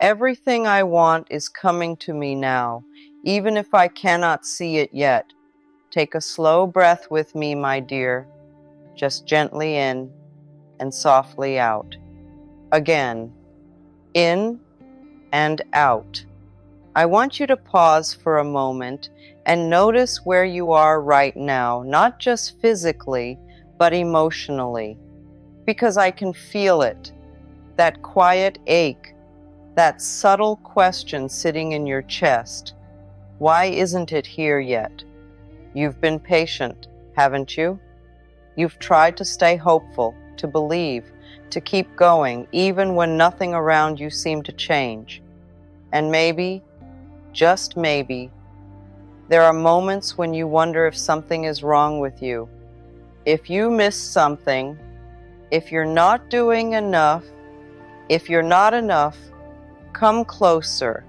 Everything I want is coming to me now, even if I cannot see it yet. Take a slow breath with me, my dear, just gently in and softly out. Again, in and out. I want you to pause for a moment and notice where you are right now, not just physically, but emotionally, because I can feel it, that quiet ache, that subtle question sitting in your chest. Why isn't it here yet? You've been patient, haven't you? You've tried to stay hopeful, to believe, to keep going, even when nothing around you seemed to change. And maybe, just maybe, there are moments when you wonder if something is wrong with you. If you miss something, if you're not doing enough, if you're not enough, come closer.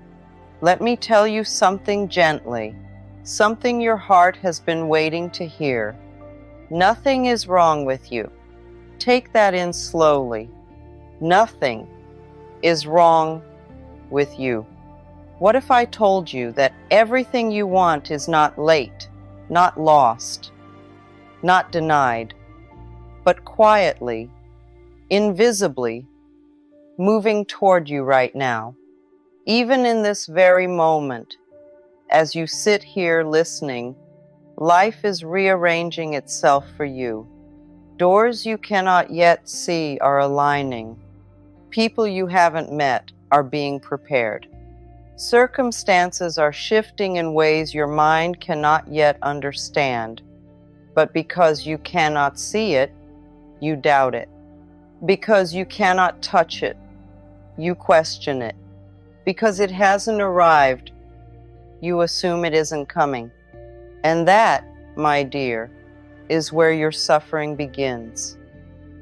Let me tell you something gently, something your heart has been waiting to hear. Nothing is wrong with you. Take that in slowly. Nothing is wrong with you. What if I told you that everything you want is not late, not lost, not denied, but quietly, invisibly moving toward you right now? Even in this very moment, as you sit here listening, life is rearranging itself for you. Doors you cannot yet see are aligning. People you haven't met are being prepared. Circumstances are shifting in ways your mind cannot yet understand. But because you cannot see it, you doubt it. Because you cannot touch it, you question it. Because it hasn't arrived, you assume it isn't coming. And that, my dear, is where your suffering begins.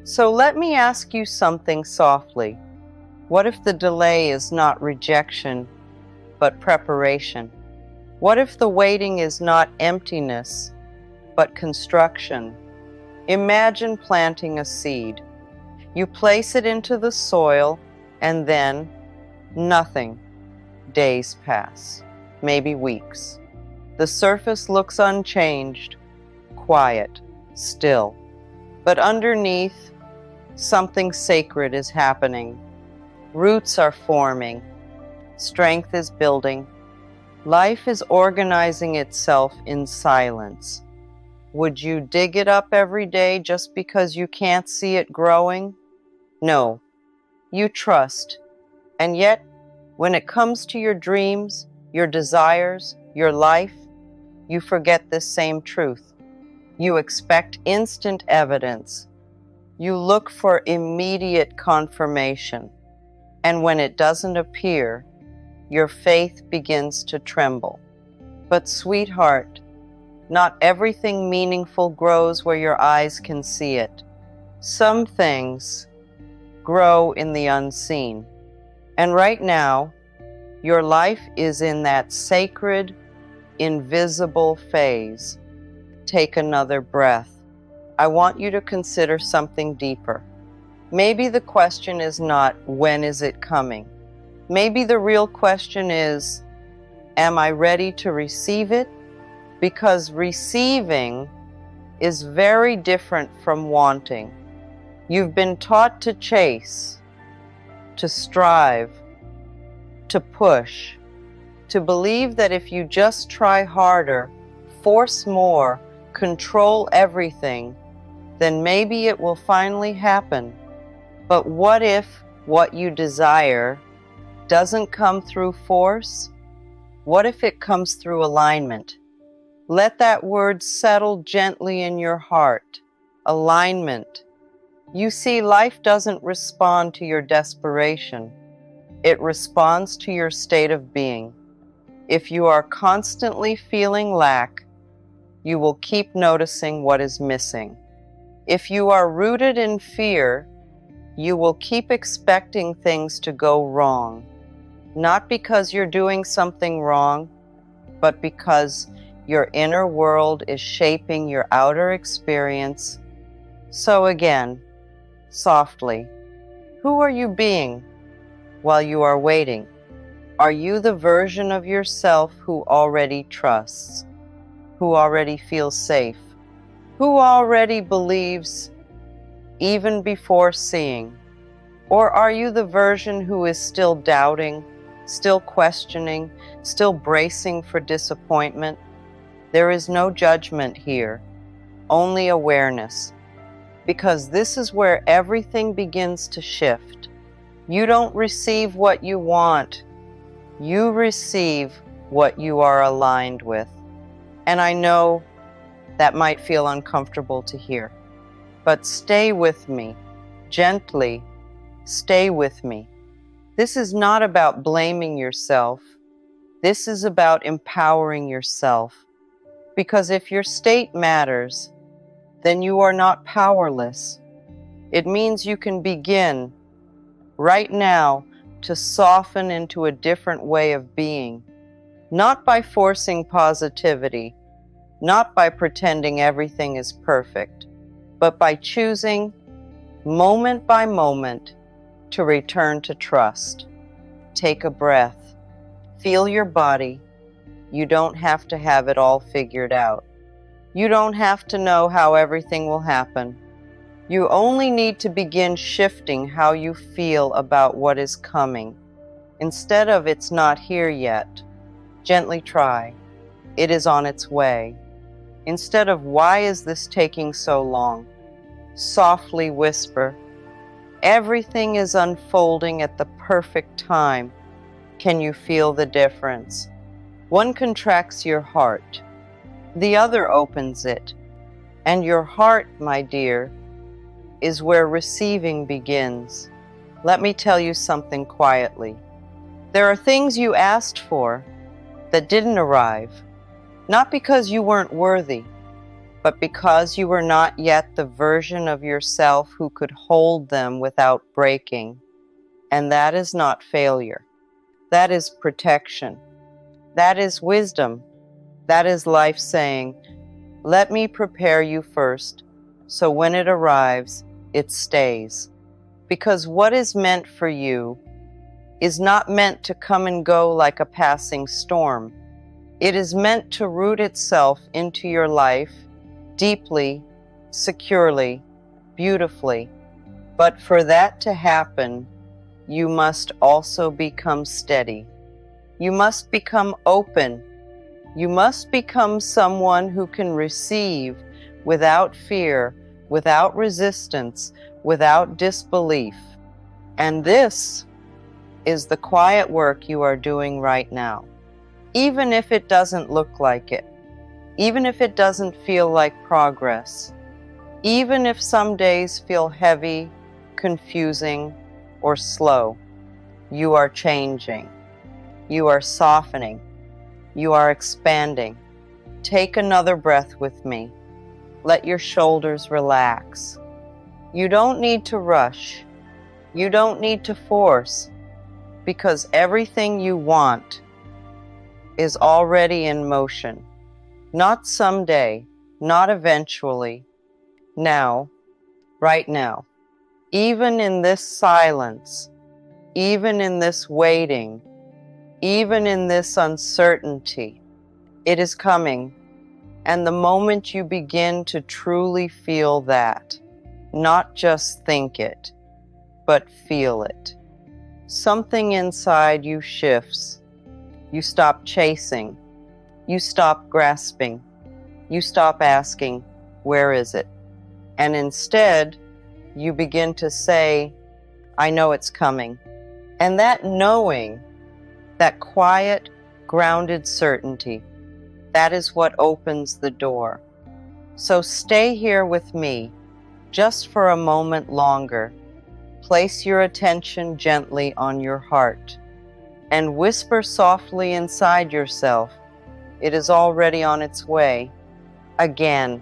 So let me ask you something softly. What if the delay is not rejection, but preparation? What if the waiting is not emptiness, but construction? Imagine planting a seed. You place it into the soil, and then nothing. Days pass, maybe weeks. The surface looks unchanged, quiet, still. But underneath, something sacred is happening. Roots are forming. Strength is building. Life is organizing itself in silence. Would you dig it up every day just because you can't see it growing? No, you trust. And yet, when it comes to your dreams, your desires, your life, you forget this same truth. You expect instant evidence. You look for immediate confirmation. And when it doesn't appear, your faith begins to tremble. But sweetheart, not everything meaningful grows where your eyes can see it. Some things grow in the unseen. And right now, your life is in that sacred, invisible phase. Take another breath. I want you to consider something deeper. Maybe the question is not, when is it coming? Maybe the real question is, am I ready to receive it? Because receiving is very different from wanting. You've been taught to chase, to strive, to push, to believe that if you just try harder, force more, control everything, then maybe it will finally happen. But what if what you desire doesn't come through force? What if it comes through alignment? Let that word settle gently in your heart. Alignment. You see, life doesn't respond to your desperation. It responds to your state of being. If you are constantly feeling lack, you will keep noticing what is missing. If you are rooted in fear, you will keep expecting things to go wrong. Not because you're doing something wrong, but because your inner world is shaping your outer experience. So again, softly, who are you being while you are waiting? Are you the version of yourself who already trusts, who already feels safe, who already believes even before seeing? Or are you the version who is still doubting, still questioning, still bracing for disappointment? There is no judgment here, only awareness, because this is where everything begins to shift. You don't receive what you want, you receive what you are aligned with. And I know that might feel uncomfortable to hear, but stay with me, gently, stay with me. This is not about blaming yourself. This is about empowering yourself. Because if your state matters, then you are not powerless. It means you can begin right now to soften into a different way of being, not by forcing positivity, not by pretending everything is perfect, but by choosing, moment by moment, to return to trust. Take a breath. Feel your body. You don't have to have it all figured out. You don't have to know how everything will happen. You only need to begin shifting how you feel about what is coming. Instead of "it's not here yet," gently try, "it is on its way." Instead of "why is this taking so long?" softly whisper, "everything is unfolding at the perfect time." Can you feel the difference? One contracts your heart, the other opens it. And your heart, my dear, is where receiving begins. Let me tell you something quietly. There are things you asked for that didn't arrive, not because you weren't worthy, but because you were not yet the version of yourself who could hold them without breaking. And that is not failure. That is protection. That is wisdom. That is life saying, "Let me prepare you first, so when it arrives, it stays." Because what is meant for you is not meant to come and go like a passing storm. It is meant to root itself into your life deeply, securely, beautifully. But for that to happen, you must also become steady. You must become open. You must become someone who can receive without fear, without resistance, without disbelief. And this is the quiet work you are doing right now. Even if it doesn't look like it, even if it doesn't feel like progress, even if some days feel heavy, confusing, or slow, you are changing. You are softening. You are expanding. Take another breath with me. Let your shoulders relax. You don't need to rush. You don't need to force, because everything you want is already in motion. Not someday, not eventually. Now, right now. Even in this silence, even in this waiting, even in this uncertainty, it is coming. And the moment you begin to truly feel that, not just think it, but feel it, something inside you shifts. You stop chasing. You stop grasping. You stop asking, "Where is it?" And instead, you begin to say, "I know it's coming." And that knowing, that quiet, grounded certainty, that is what opens the door. So stay here with me just for a moment longer. Place your attention gently on your heart and whisper softly inside yourself, "It is already on its way." Again,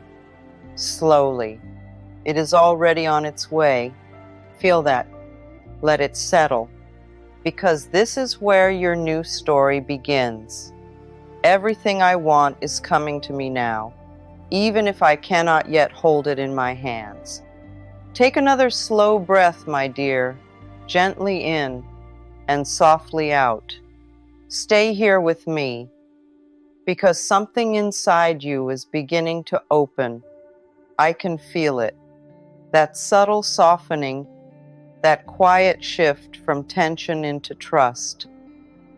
slowly. It is already on its way. Feel that. Let it settle. Because this is where your new story begins. Everything I want is coming to me now, even if I cannot yet hold it in my hands. Take another slow breath, my dear, gently in and softly out. Stay here with me, because something inside you is beginning to open. I can feel it. That subtle softening, that quiet shift from tension into trust.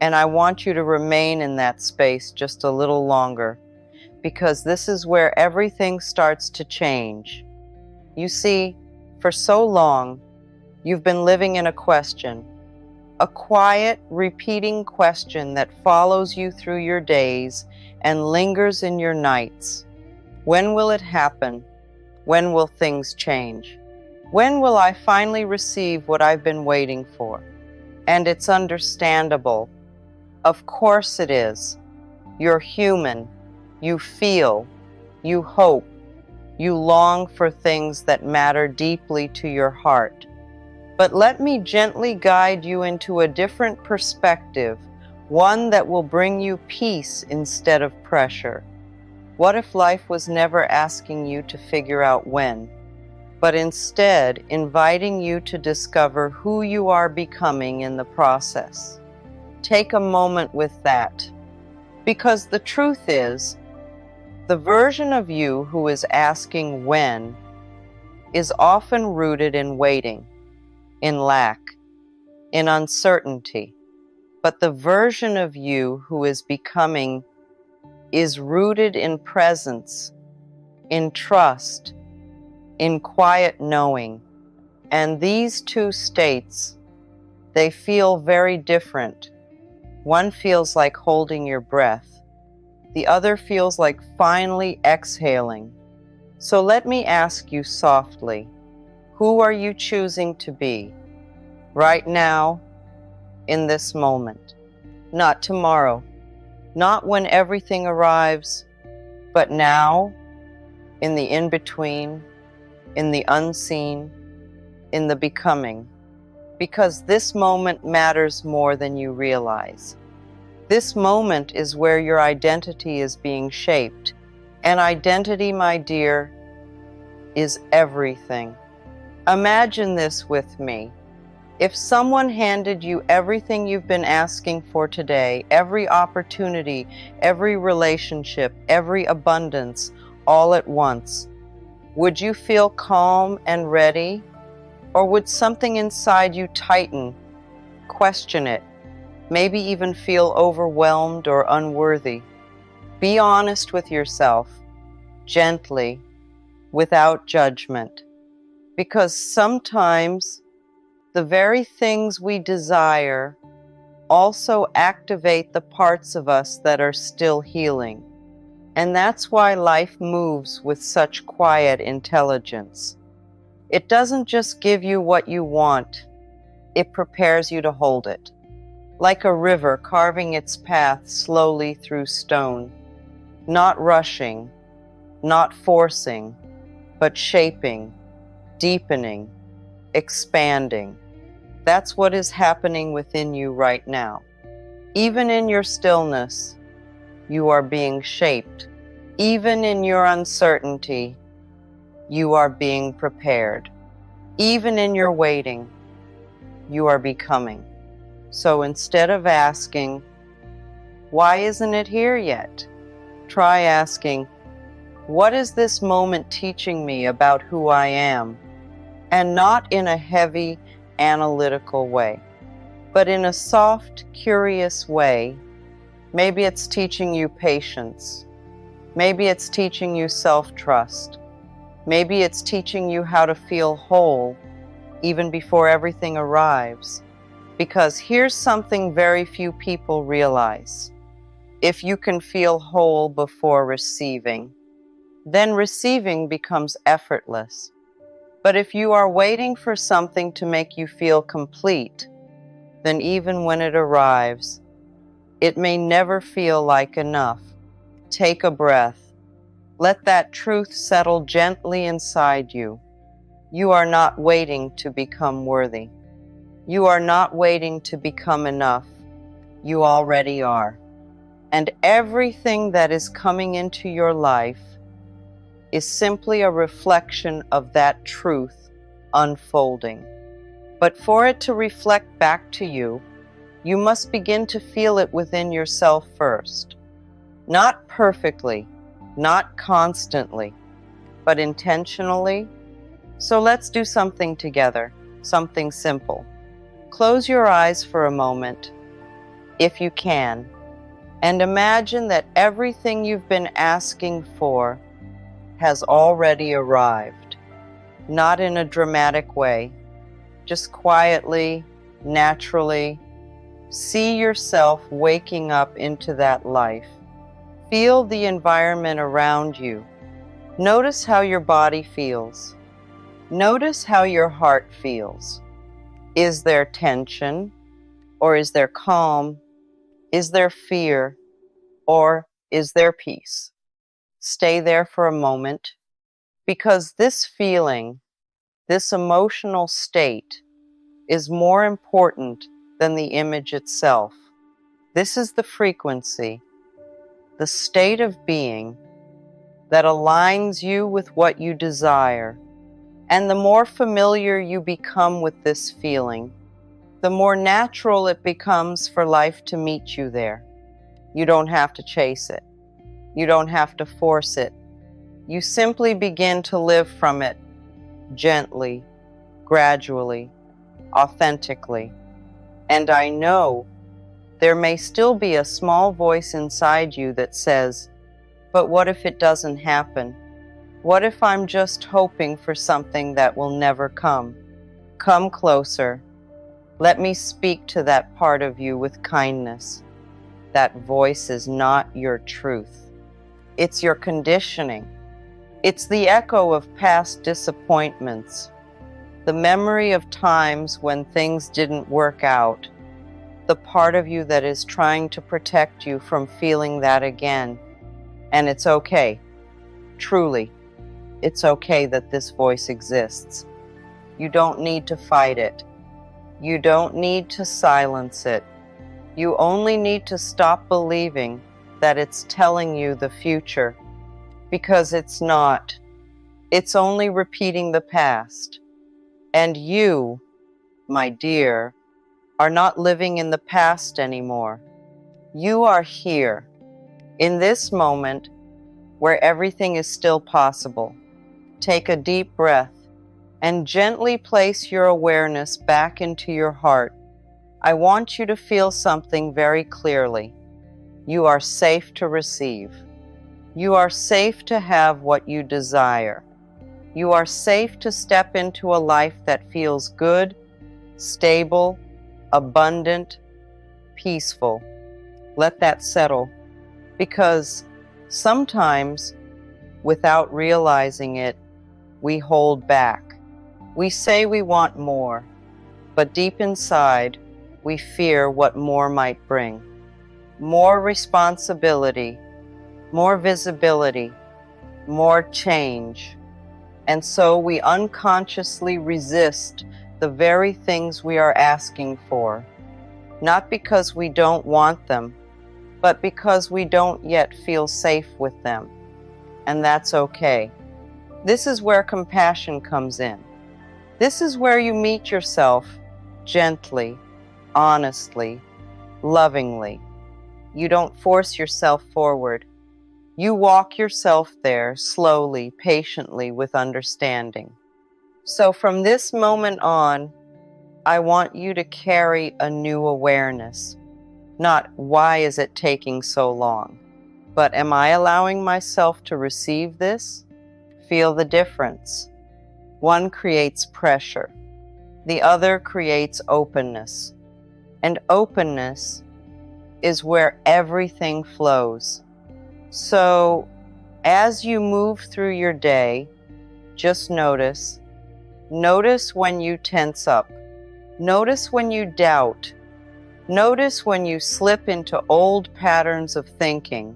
And I want you to remain in that space just a little longer, because this is where everything starts to change. You see, for so long, you've been living in a question, a quiet, repeating question that follows you through your days and lingers in your nights. When will it happen? When will things change? When will I finally receive what I've been waiting for? And it's understandable. Of course it is. You're human. You feel. You hope. You long for things that matter deeply to your heart. But let me gently guide you into a different perspective, one that will bring you peace instead of pressure. What if life was never asking you to figure out when, but instead inviting you to discover who you are becoming in the process? Take a moment with that, because the truth is, the version of you who is asking when is often rooted in waiting, in lack, in uncertainty. But the version of you who is becoming is rooted in presence, in trust, in quiet knowing. And these two states, they feel very different. One feels like holding your breath. The other feels like finally exhaling. So let me ask you softly, who are you choosing to be? Right now, in this moment. Not tomorrow, not when everything arrives, but now, in the in-between, in the unseen, in the becoming. Because this moment matters more than you realize. This moment is where your identity is being shaped. And identity, my dear, is everything. Imagine this with me. If someone handed you everything you've been asking for today, every opportunity, every relationship, every abundance, all at once, would you feel calm and ready? Or would something inside you tighten, question it, maybe even feel overwhelmed or unworthy? Be honest with yourself, gently, without judgment, because sometimes the very things we desire also activate the parts of us that are still healing. And that's why life moves with such quiet intelligence. It doesn't just give you what you want, it prepares you to hold it. Like a river carving its path slowly through stone, not rushing, not forcing, but shaping, deepening, expanding. That's what is happening within you right now. Even in your stillness, you are being shaped. Even in your uncertainty, you are being prepared. Even in your waiting, you are becoming. So instead of asking, why isn't it here yet? Try asking, what is this moment teaching me about who I am? And not in a heavy, analytical way, but in a soft, curious way. Maybe it's teaching you patience. Maybe it's teaching you self-trust. Maybe it's teaching you how to feel whole even before everything arrives. Because here's something very few people realize. If you can feel whole before receiving, then receiving becomes effortless. But if you are waiting for something to make you feel complete, then even when it arrives, it may never feel like enough. Take a breath. Let that truth settle gently inside you. You are not waiting to become worthy. You are not waiting to become enough. You already are. And everything that is coming into your life is simply a reflection of that truth unfolding. But for it to reflect back to you, You must begin to feel it within yourself first. Not perfectly, not constantly, but intentionally. So let's do something together, something simple. Close your eyes for a moment, if you can, and imagine that everything you've been asking for has already arrived. Not in a dramatic way, just quietly, naturally. See yourself waking up into that life. Feel the environment around you. Notice how your body feels. Notice how your heart feels. Is there tension, or is there calm? Is there fear, or is there peace? Stay there for a moment, because this feeling, this emotional state, is more important than the image itself. This is the frequency, the state of being that aligns you with what you desire. And the more familiar you become with this feeling, the more natural it becomes for life to meet you there. You don't have to chase it. You don't have to force it. You simply begin to live from it gently, gradually, authentically. And I know there may still be a small voice inside you that says, but what if it doesn't happen? What if I'm just hoping for something that will never come? Come closer. Let me speak to that part of you with kindness. That voice is not your truth. It's your conditioning. It's the echo of past disappointments, the memory of times when things didn't work out, the part of you that is trying to protect you from feeling that again. And it's okay. Truly, it's okay that this voice exists. You don't need to fight it. You don't need to silence it. You only need to stop believing that it's telling you the future, because it's not. It's only repeating the past. And you, my dear, are not living in the past anymore. You are here, in this moment, where everything is still possible. Take a deep breath and gently place your awareness back into your heart. I want you to feel something very clearly. You are safe to receive. You are safe to have what you desire. You are safe to step into a life that feels good, stable, abundant, peaceful. Let that settle, because sometimes, without realizing it, we hold back. We say we want more, but deep inside, we fear what more might bring. More responsibility, more visibility, more change. And so we unconsciously resist the very things we are asking for, not because we don't want them, but because we don't yet feel safe with them. And that's okay. This is where compassion comes in. This is where you meet yourself gently, honestly, lovingly. You don't force yourself forward. You walk yourself there slowly, patiently, with understanding. So from this moment on, I want you to carry a new awareness. Not why is it taking so long, but am I allowing myself to receive this? Feel the difference. One creates pressure. The other creates openness. And openness is where everything flows. So as you move through your day, just notice. Notice when you tense up. Notice when you doubt. Notice when you slip into old patterns of thinking.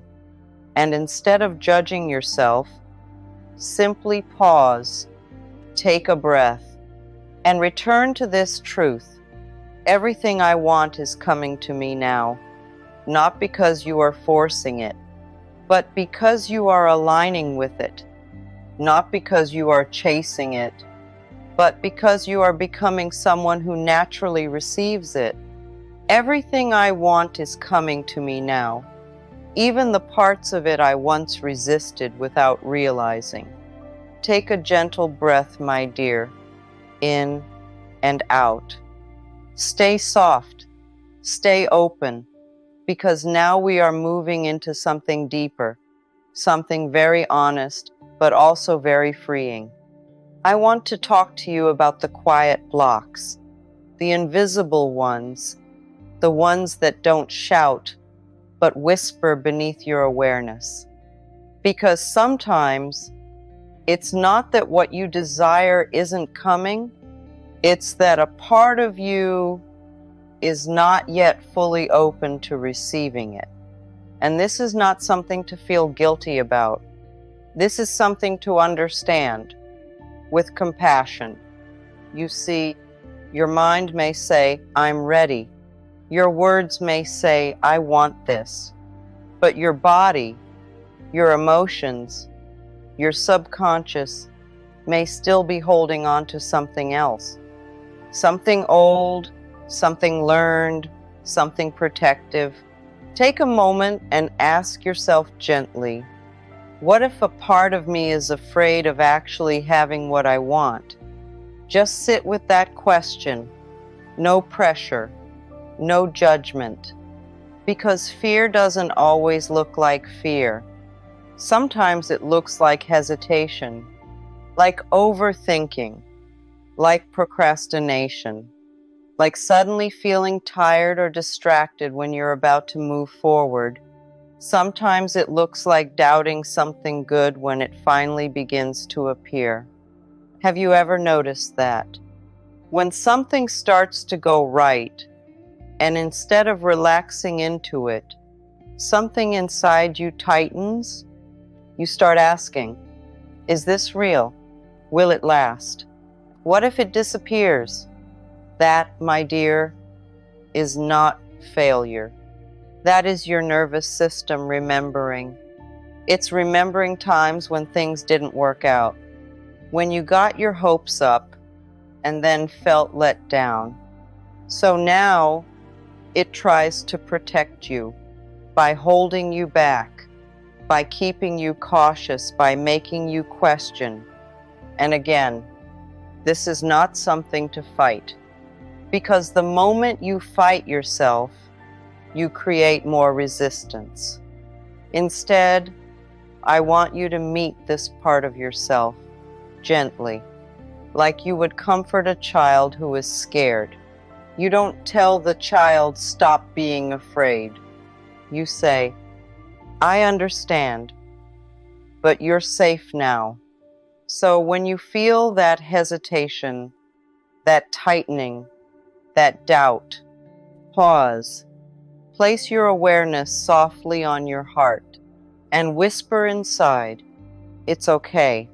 And instead of judging yourself, simply pause, take a breath, and return to this truth. Everything I want is coming to me now, not because you are forcing it, but because you are aligning with it, not because you are chasing it, but because you are becoming someone who naturally receives it. Everything I want is coming to me now, even the parts of it I once resisted without realizing. Take a gentle breath, my dear, in and out. Stay soft, stay open, because now we are moving into something deeper, something very honest, but also very freeing. I want to talk to you about the quiet blocks, the invisible ones, the ones that don't shout, but whisper beneath your awareness. Because sometimes it's not that what you desire isn't coming, it's that a part of you is not yet fully open to receiving it. And this is not something to feel guilty about. This is something to understand with compassion. You see, your mind may say, I'm ready. Your words may say, I want this. But your body, your emotions, your subconscious may still be holding on to something else. Something old, something learned, something protective. Take a moment and ask yourself gently, what if a part of me is afraid of actually having what I want? Just sit with that question. No pressure, no judgment. Because fear doesn't always look like fear. Sometimes it looks like hesitation, like overthinking, like procrastination, like suddenly feeling tired or distracted when you're about to move forward. Sometimes it looks like doubting something good when it finally begins to appear. Have you ever noticed that? When something starts to go right, and instead of relaxing into it, something inside you tightens, you start asking, is this real? Will it last? What if it disappears? That, my dear, is not failure. That is your nervous system remembering. It's remembering times when things didn't work out, when you got your hopes up and then felt let down. So now it tries to protect you by holding you back, by keeping you cautious, by making you question. And again, this is not something to fight, because the moment you fight yourself, you create more resistance. Instead, I want you to meet this part of yourself gently, like you would comfort a child who is scared. You don't tell the child, stop being afraid. You say, I understand, but you're safe now. So when you feel that hesitation, that tightening, that doubt, pause. Place your awareness softly on your heart and whisper inside, it's okay.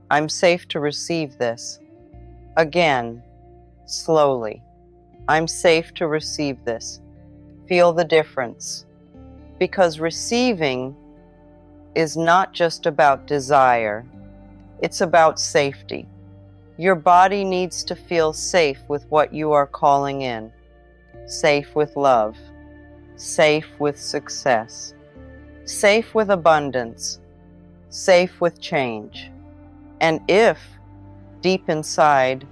I'm safe to receive this. Again, slowly. I'm safe to receive this. Feel the difference. Because receiving is not just about desire. It's about safety. Your body needs to feel safe with what you are calling in. Safe with love. Safe with success. Safe with abundance. Safe with change. And if, deep inside,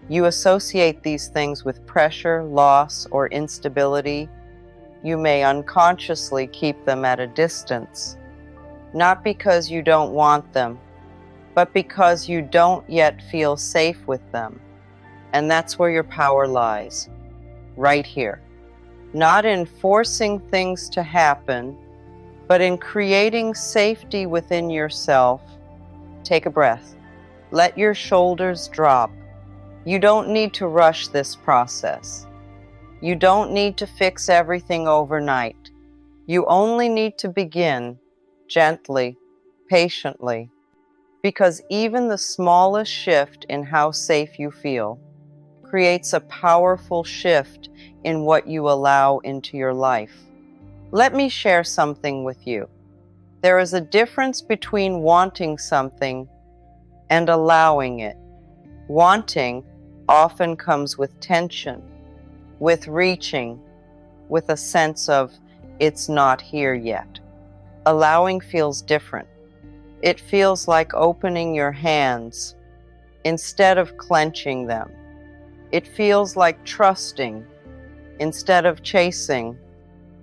you associate these things with pressure, loss, or instability, you may unconsciously keep them at a distance. Not because you don't want them, but because you don't yet feel safe with them. And that's where your power lies, right here. Not in forcing things to happen, but in creating safety within yourself. Take a breath. Let your shoulders drop. You don't need to rush this process. You don't need to fix everything overnight. You only need to begin gently, patiently, because even the smallest shift in how safe you feel creates a powerful shift in what you allow into your life. Let me share something with you. There is a difference between wanting something and allowing it. Wanting often comes with tension, with reaching, with a sense of it's not here yet. Allowing feels different. It feels like opening your hands instead of clenching them. It feels like trusting instead of chasing.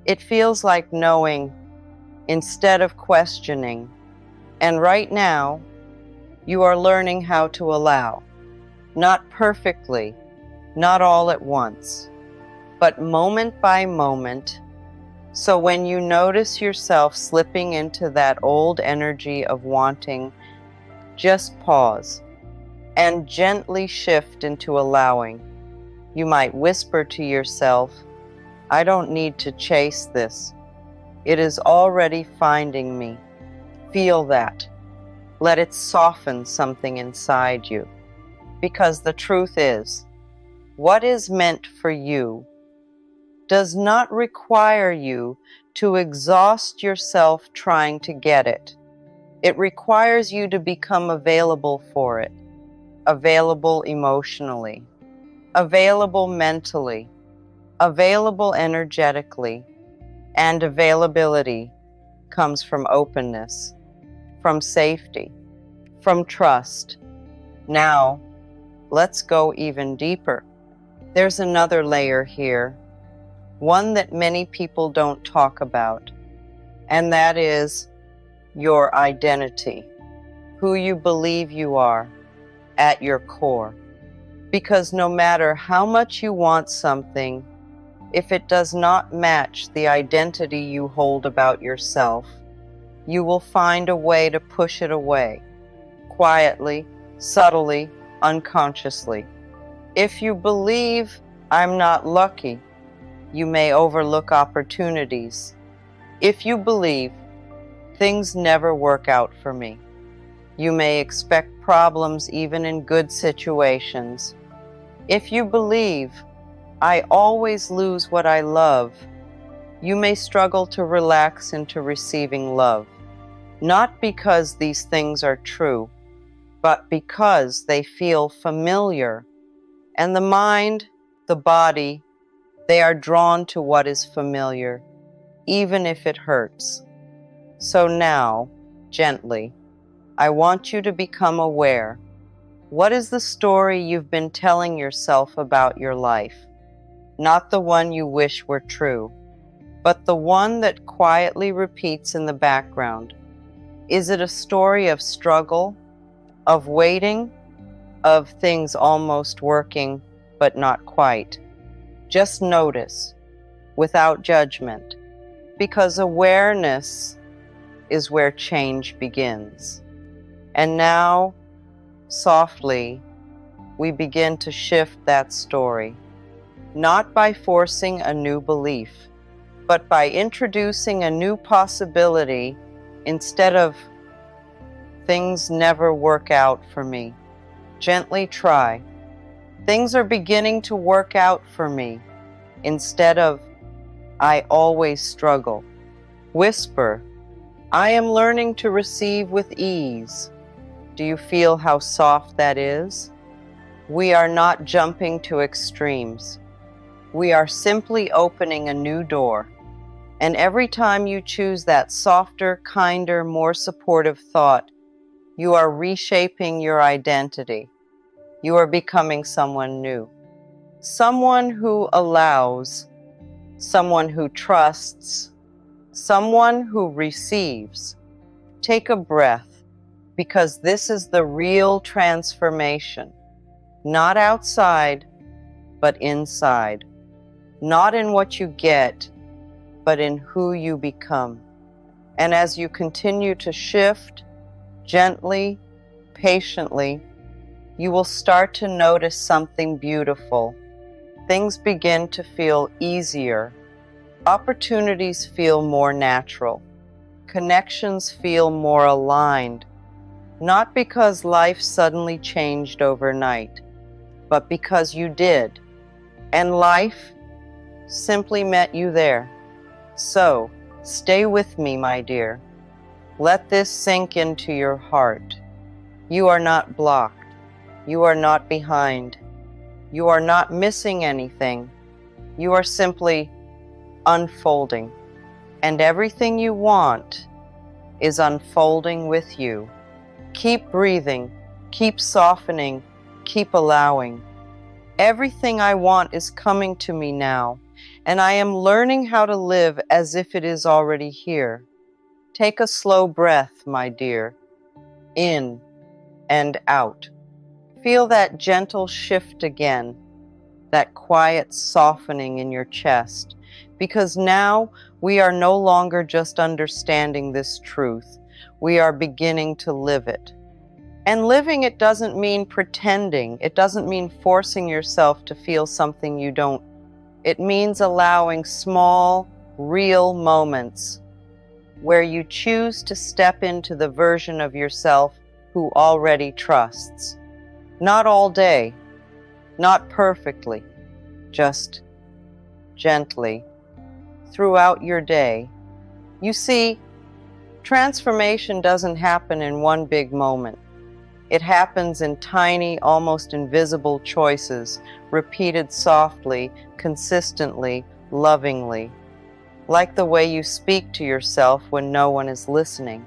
It feels like knowing instead of questioning. And right now, you are learning how to allow. Not perfectly, not all at once, but moment by moment. So when you notice yourself slipping into that old energy of wanting, just pause and gently shift into allowing. You might whisper to yourself, I don't need to chase this. It is already finding me. Feel that. Let it soften something inside you. Because the truth is, what is meant for you does not require you to exhaust yourself trying to get it. It requires you to become available for it, available emotionally, available mentally, available energetically, and availability comes from openness, from safety, from trust. Now, let's go even deeper. There's another layer here, one that many people don't talk about, and that is your identity, who you believe you are at your core. Because no matter how much you want something, if it does not match the identity you hold about yourself, you will find a way to push it away, quietly, subtly, unconsciously. If you believe I'm not lucky, you may overlook opportunities. If you believe things never work out for me, you may expect problems even in good situations. If you believe I always lose what I love, you may struggle to relax into receiving love. Not because these things are true, but because they feel familiar. And the mind, the body, they are drawn to what is familiar, even if it hurts. So now, gently, I want you to become aware. What is the story you've been telling yourself about your life? Not the one you wish were true, but the one that quietly repeats in the background. Is it a story of struggle, of waiting, of things almost working, but not quite? Just notice, without judgment, because awareness is where change begins. And now, softly, we begin to shift that story, not by forcing a new belief, but by introducing a new possibility instead of things never work out for me. Gently try. Things are beginning to work out for me instead of I always struggle. Whisper, I am learning to receive with ease. Do you feel how soft that is? We are not jumping to extremes. We are simply opening a new door. And every time you choose that softer, kinder, more supportive thought, you are reshaping your identity. You are becoming someone new. Someone who allows, someone who trusts, someone who receives. Take a breath, because this is the real transformation. Not outside, but inside. Not in what you get, but in who you become. And as you continue to shift, gently, patiently, you will start to notice something beautiful. Things begin to feel easier. Opportunities feel more natural. Connections feel more aligned. Not because life suddenly changed overnight, but because you did. And life simply met you there. So, stay with me, my dear. Let this sink into your heart. You are not blocked. You are not behind. You are not missing anything. You are simply unfolding, and everything you want is unfolding with you. Keep breathing, keep softening, keep allowing. Everything I want is coming to me now, and I am learning how to live as if it is already here. Take a slow breath, my dear, in and out. Feel that gentle shift again, that quiet softening in your chest, because now we are no longer just understanding this truth. We are beginning to live it. And living it doesn't mean pretending. It doesn't mean forcing yourself to feel something you don't. It means allowing small, real moments where you choose to step into the version of yourself who already trusts. Not all day, not perfectly, just gently throughout your day. You see, transformation doesn't happen in one big moment. It happens in tiny, almost invisible choices, repeated softly, consistently, lovingly. Like the way you speak to yourself when no one is listening.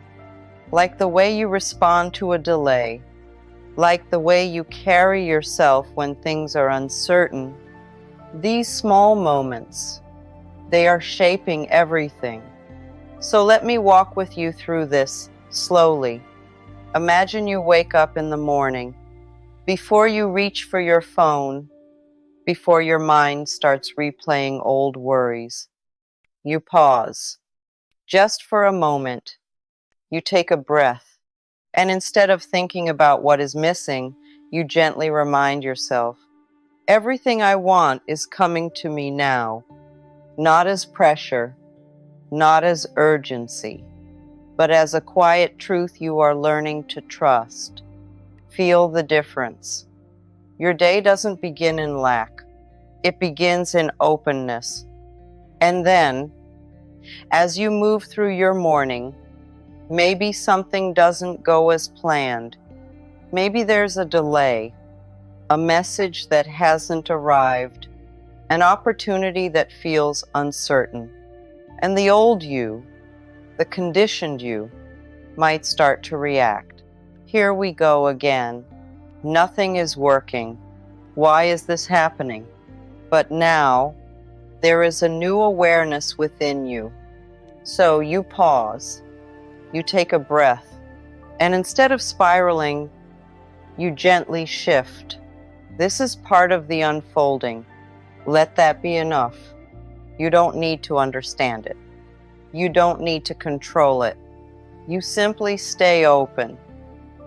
Like the way you respond to a delay. Like the way you carry yourself when things are uncertain. These small moments, they are shaping everything. So let me walk with you through this slowly. Imagine you wake up in the morning. Before you reach for your phone, before your mind starts replaying old worries, you pause. Just for a moment, you take a breath, and instead of thinking about what is missing, you gently remind yourself, everything I want is coming to me now, not as pressure, not as urgency, but as a quiet truth you are learning to trust. Feel the difference. Your day doesn't begin in lack. It begins in openness. And then, as you move through your morning, maybe something doesn't go as planned. Maybe there's a delay, a message that hasn't arrived, an opportunity that feels uncertain. And the old you, the conditioned you, might start to react. Here we go again. Nothing is working. Why is this happening? But now, there is a new awareness within you. So you pause, you take a breath, and instead of spiraling, you gently shift. This is part of the unfolding. Let that be enough. You don't need to understand it. You don't need to control it. You simply stay open,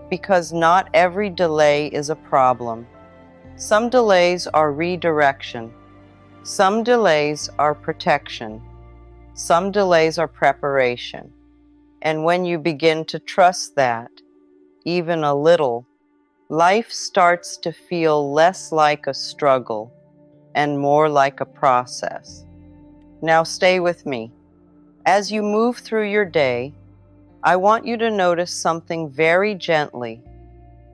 because not every delay is a problem. Some delays are redirection. Some delays are protection. Some delays are preparation. And when you begin to trust that, even a little, life starts to feel less like a struggle and more like a process. Now stay with me. As you move through your day, I want you to notice something very gently.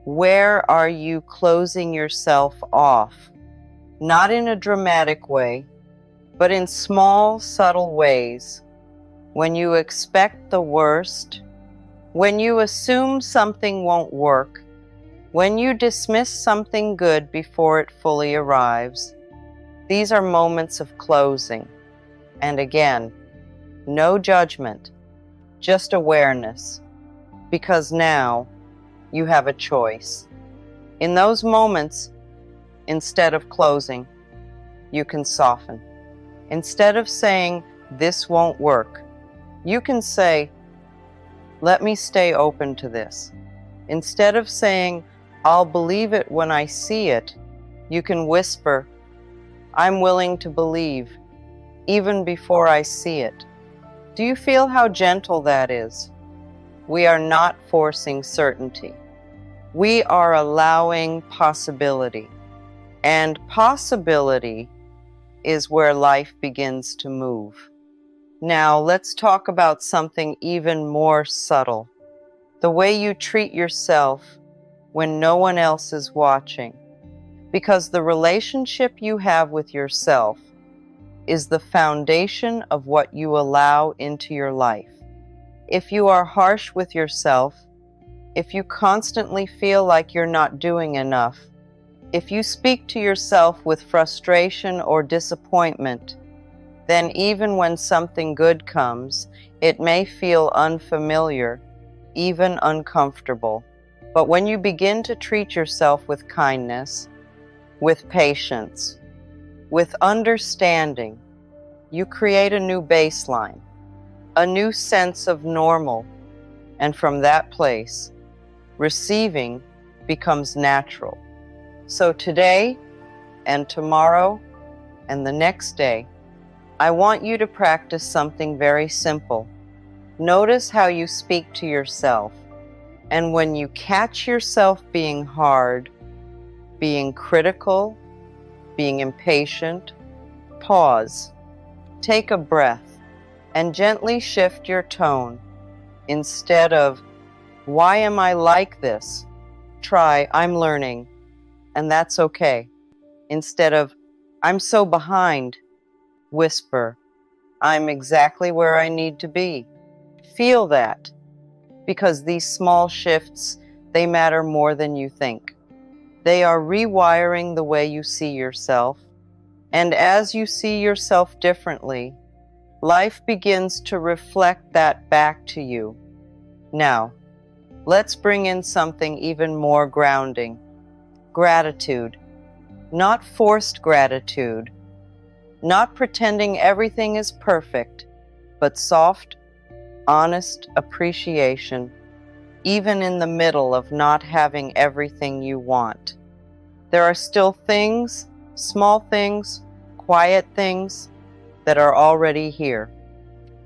Where are you closing yourself off? Not in a dramatic way, but in small, subtle ways. When you expect the worst, when you assume something won't work, when you dismiss something good before it fully arrives, these are moments of closing. And again, no judgment, just awareness, because now you have a choice. In those moments, instead of closing, you can soften. Instead of saying, this won't work, you can say, let me stay open to this. Instead of saying, I'll believe it when I see it, you can whisper, I'm willing to believe, even before I see it. Do you feel how gentle that is? We are not forcing certainty. We are allowing possibility. And possibility is where life begins to move. Now, let's talk about something even more subtle. The way you treat yourself when no one else is watching. Because the relationship you have with yourself, is the foundation of what you allow into your life. If you are harsh with yourself, if you constantly feel like you're not doing enough, if you speak to yourself with frustration or disappointment, then even when something good comes, it may feel unfamiliar, even uncomfortable. But when you begin to treat yourself with kindness, with patience, with understanding, you create a new baseline, a new sense of normal, and from that place, receiving becomes natural. So today and tomorrow and the next day, I want you to practice something very simple. Notice how you speak to yourself. And when you catch yourself being hard, being critical, being impatient, pause, take a breath, and gently shift your tone. Instead of, "Why am I like this?" try, "I'm learning, and that's okay." Instead of, "I'm so behind," whisper, "I'm exactly where I need to be." Feel that, because these small shifts, they matter more than you think. They are rewiring the way you see yourself, and as you see yourself differently, life begins to reflect that back to you. Now, let's bring in something even more grounding. Gratitude. Not forced gratitude, not pretending everything is perfect, but soft, honest appreciation, even in the middle of not having everything you want. There are still things, small things, quiet things, that are already here.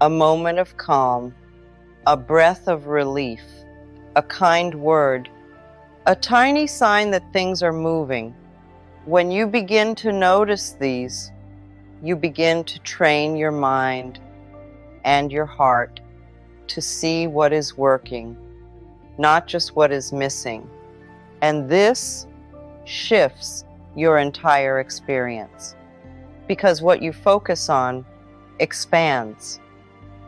A moment of calm, a breath of relief, a kind word, a tiny sign that things are moving. When you begin to notice these, you begin to train your mind and your heart to see what is working, not just what is missing. And this shifts your entire experience, because what you focus on expands,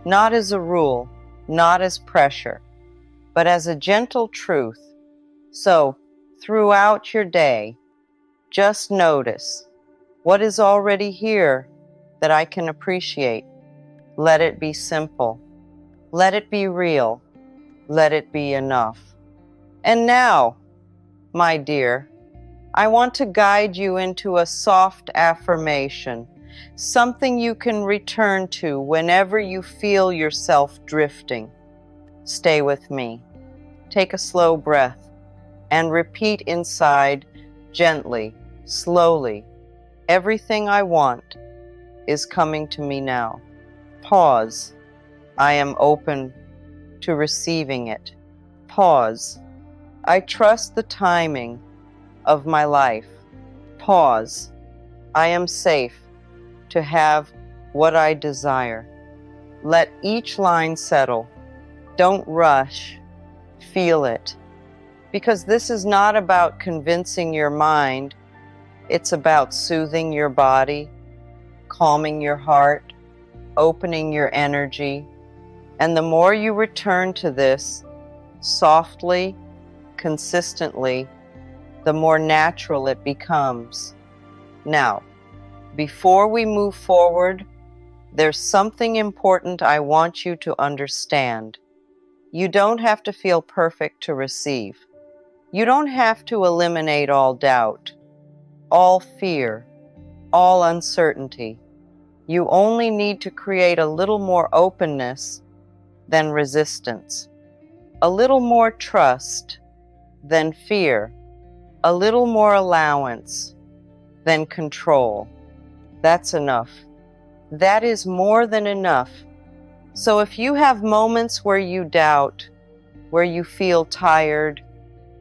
not as a rule, not as pressure, but as a gentle truth. So, throughout your day, just notice what is already here that I can appreciate. Let it be simple. Let it be real. Let it be enough. And now, my dear, I want to guide you into a soft affirmation, something you can return to whenever you feel yourself drifting. Stay with me. Take a slow breath and repeat inside, gently, slowly, "Everything I want is coming to me now." Pause. I am open to receiving it. Pause. I trust the timing of my life. Pause. I am safe to have what I desire. Let each line settle. Don't rush. Feel it. Because this is not about convincing your mind. It's about soothing your body, calming your heart, opening your energy. And the more you return to this, softly, consistently, the more natural it becomes. Now, before we move forward, there's something important I want you to understand. You don't have to feel perfect to receive. You don't have to eliminate all doubt, all fear, all uncertainty. You only need to create a little more openness than resistance, a little more trust than fear, a little more allowance than control. That's enough. That is more than enough. So if you have moments where you doubt, where you feel tired,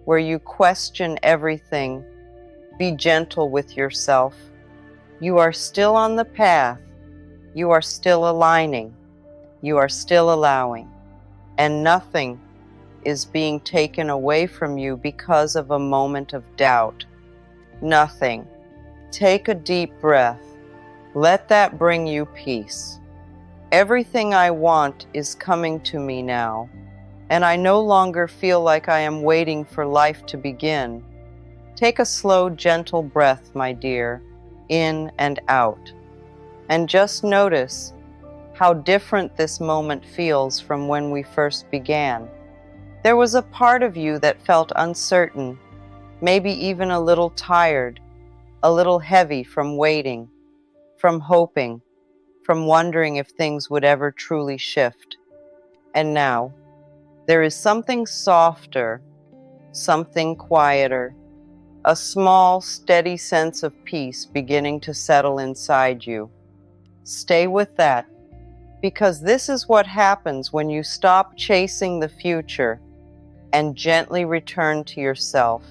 where you question everything, be gentle with yourself. You are still on the path. You are still aligning. You are still allowing. And nothing is being taken away from you because of a moment of doubt. Nothing. Take a deep breath. Let that bring you peace. Everything I want is coming to me now, and I no longer feel like I am waiting for life to begin. Take a slow, gentle breath, my dear, in and out, and just notice how different this moment feels from when we first began. There was a part of you that felt uncertain, maybe even a little tired, a little heavy from waiting, from hoping, from wondering if things would ever truly shift. And now, there is something softer, something quieter, a small, steady sense of peace beginning to settle inside you. Stay with that, because this is what happens when you stop chasing the future and gently return to yourself.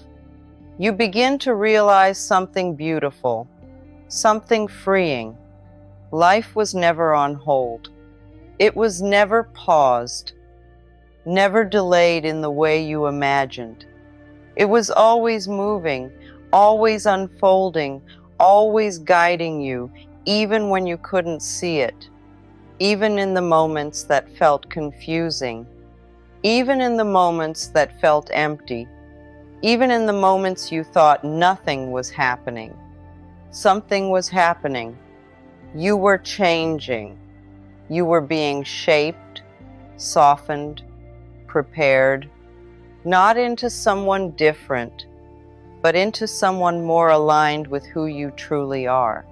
You begin to realize something beautiful, something freeing. Life was never on hold. It was never paused, never delayed in the way you imagined. It was always moving, always unfolding, always guiding you, even when you couldn't see it, even in the moments that felt confusing, even in the moments that felt empty, even in the moments you thought nothing was happening. Something was happening. You were changing. You were being shaped, softened, prepared, not into someone different, but into someone more aligned with who you truly are.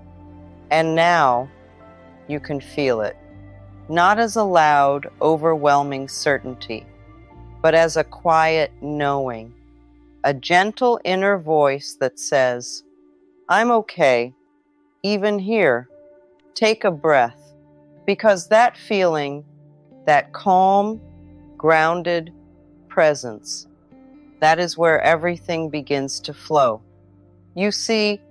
And now you can feel it, not as a loud, overwhelming certainty, but as a quiet knowing, a gentle inner voice that says, I'm okay, even here. Take a breath, because that feeling, that calm, grounded presence, that is where everything begins to flow. You see,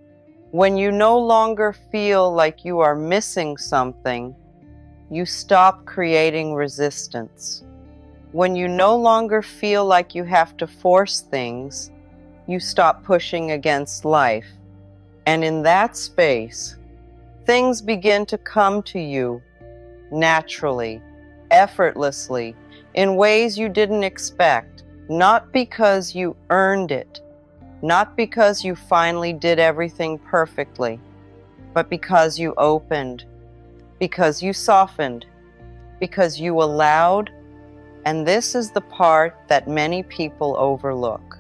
when you no longer feel like you are missing something, you stop creating resistance. When you no longer feel like you have to force things, you stop pushing against life. And in that space, things begin to come to you naturally, effortlessly, in ways you didn't expect, not because you earned it, not because you finally did everything perfectly, but because you opened, because you softened, because you allowed. And this is the part that many people overlook.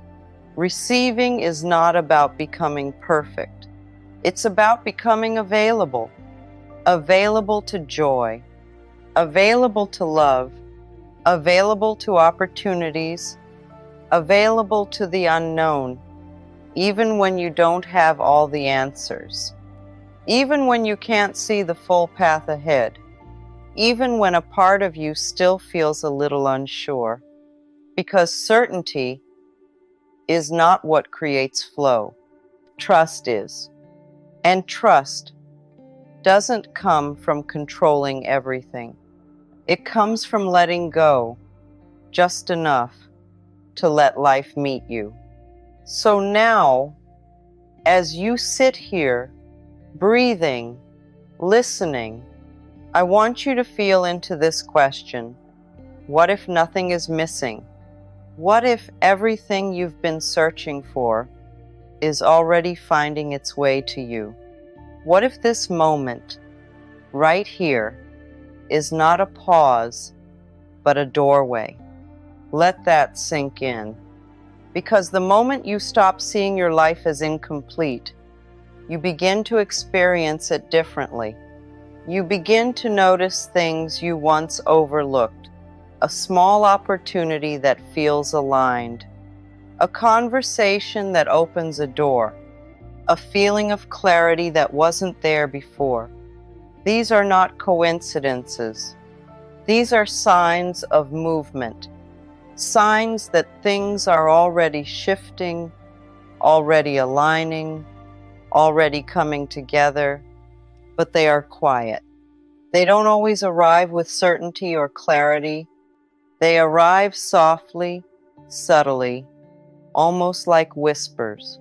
Receiving is not about becoming perfect. It's about becoming available, available to joy, available to love, available to opportunities, available to the unknown, even when you don't have all the answers, even when you can't see the full path ahead, even when a part of you still feels a little unsure, because certainty is not what creates flow. Trust is. And trust doesn't come from controlling everything. It comes from letting go just enough to let life meet you. So now, as you sit here, breathing, listening, I want you to feel into this question. What if nothing is missing? What if everything you've been searching for is already finding its way to you? What if this moment, right here, is not a pause, but a doorway? Let that sink in. Because the moment you stop seeing your life as incomplete, you begin to experience it differently. You begin to notice things you once overlooked, a small opportunity that feels aligned, a conversation that opens a door, a feeling of clarity that wasn't there before. These are not coincidences. These are signs of movement, signs that things are already shifting, already aligning, already coming together, but they are quiet. They don't always arrive with certainty or clarity. They arrive softly, subtly, almost like whispers.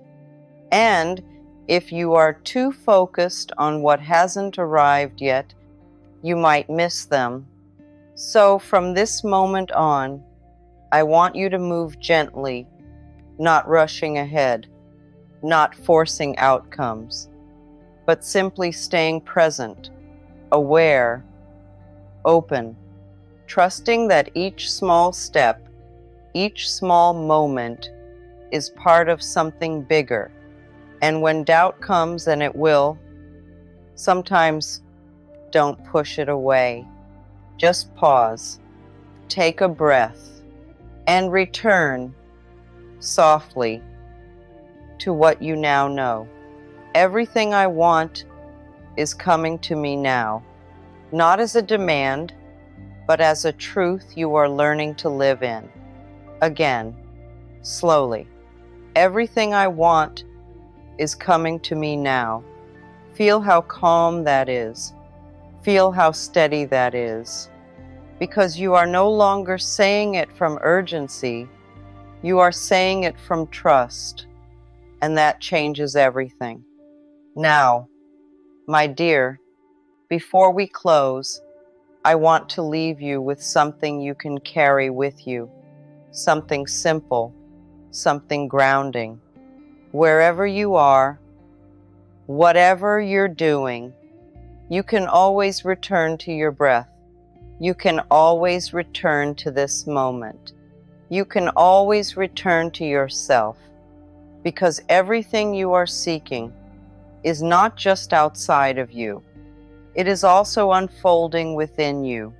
And If you are too focused on what hasn't arrived yet, you might miss them. So from this moment on, I want you to move gently, not rushing ahead, not forcing outcomes, but simply staying present, aware, open, trusting that each small step, each small moment is part of something bigger. And when doubt comes, and it will, sometimes don't push it away. Just pause, take a breath, and return softly to what you now know. Everything I want is coming to me now, not as a demand, but as a truth you are learning to live in. Again, slowly. Everything I want is coming to me now. Feel how calm that is. Feel how steady that is. Because you are no longer saying it from urgency, you are saying it from trust, and that changes everything. Now, my dear, before we close, I want to leave you with something you can carry with you, something simple, something grounding. Wherever you are, whatever you're doing, you can always return to your breath. You can always return to this moment. You can always return to yourself, because everything you are seeking is not just outside of you. It is also unfolding within you.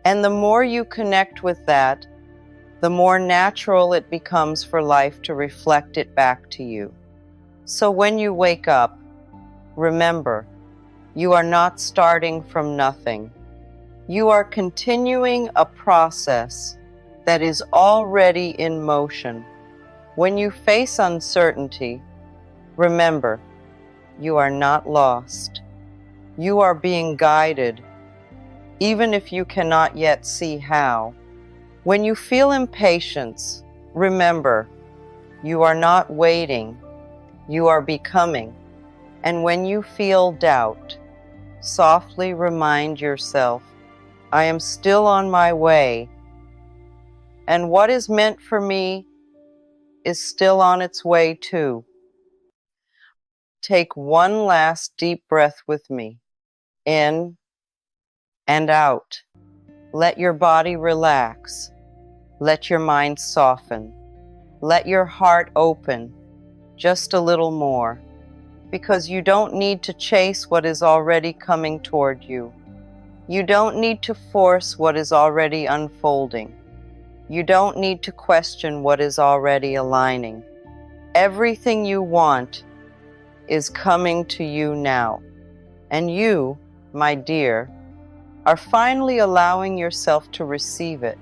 And the more you connect with that, the more natural it becomes for life to reflect it back to you. So when you wake up, remember, you are not starting from nothing. You are continuing a process that is already in motion. When you face uncertainty, remember, you are not lost. You are being guided, even if you cannot yet see how. When you feel impatience, remember, you are not waiting, you are becoming. And when you feel doubt, softly remind yourself, I am still on my way, and what is meant for me is still on its way too. Take one last deep breath with me, in and out. Let your body relax. Let your mind soften. Let your heart open just a little more, because you don't need to chase what is already coming toward you. You don't need to force what is already unfolding. You don't need to question what is already aligning. Everything you want is coming to you now. And you, my dear, are finally allowing yourself to receive it.